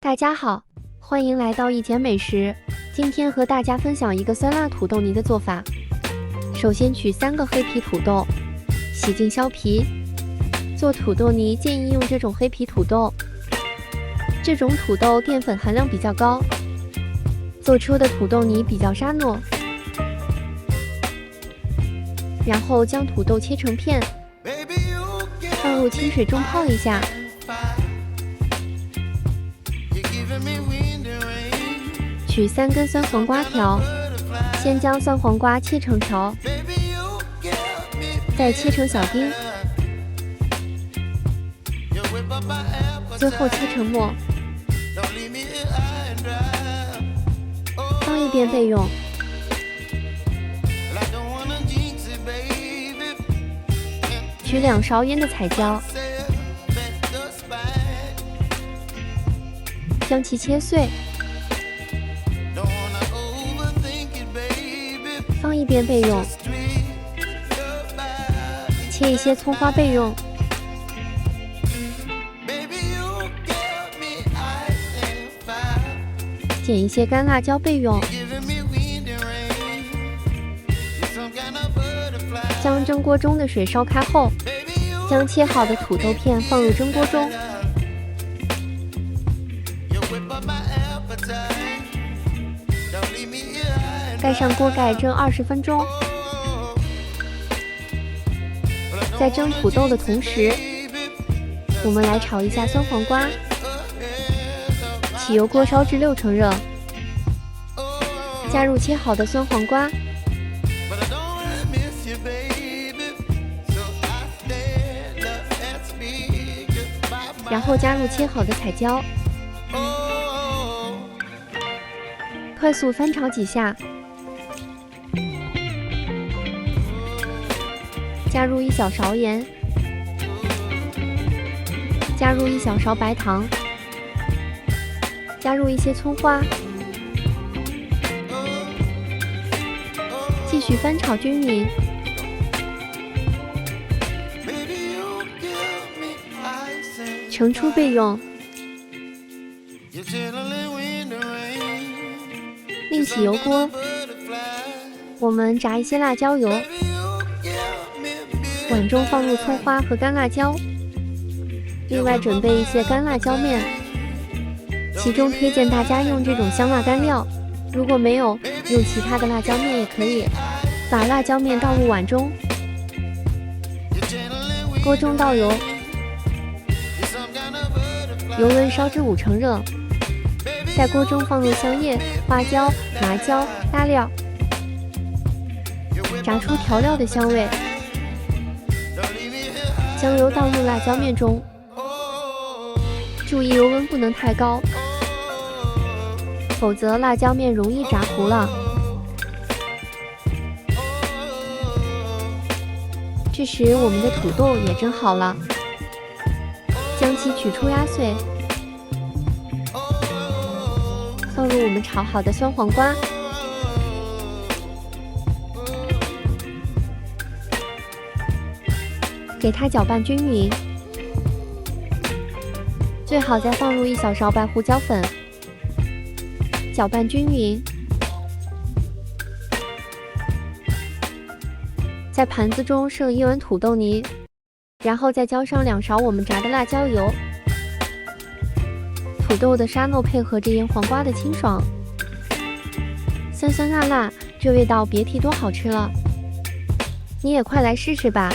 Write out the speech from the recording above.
大家好，欢迎来到一简美食。今天和大家分享一个酸辣土豆泥的做法。首先取3个黑皮土豆，洗净削皮。做土豆泥建议用这种黑皮土豆，这种土豆淀粉含量比较高，做出的土豆泥比较沙糯。然后将土豆切成片，放入清水中泡一下。取3根酸黄瓜条，先将酸黄瓜切成条，再切成小丁，最后切成末，放一边备用。取2勺腌的彩椒，将其切碎，放一边备用。切一些葱花备用。剪一些干辣椒备用。将蒸锅中的水烧开后，将切好的土豆片放入蒸锅中，盖上锅盖蒸20分钟。在蒸土豆的同时，我们来炒一下酸黄瓜。起油锅烧至6成热，加入切好的酸黄瓜，然后加入切好的彩椒，快速翻炒几下，加入1小勺盐，加入1小勺白糖，加入一些葱花，继续翻炒均匀。盛出备用。另起油锅，我们炸一些辣椒油，碗中放入葱花和干辣椒，另外准备一些干辣椒面，其中推荐大家用这种香辣干料，如果没有，用其他的辣椒面也可以。把辣椒面倒入碗中，锅中倒油，油温烧至5成热，在锅中放入香叶、花椒、麻椒、大料，炸出调料的香味。将油倒入辣椒面中，注意油温不能太高，否则辣椒面容易炸糊了。这时我们的土豆也蒸好了，将其取出压碎，放入我们炒好的酸黄瓜，给它搅拌均匀，最好再放入1小勺白胡椒粉，搅拌均匀。在盘子中盛1碗土豆泥，然后再浇上2勺我们炸的辣椒油。土豆的沙糯配合着腌黄瓜的清爽，酸酸辣辣，这味道别提多好吃了。你也快来试试吧！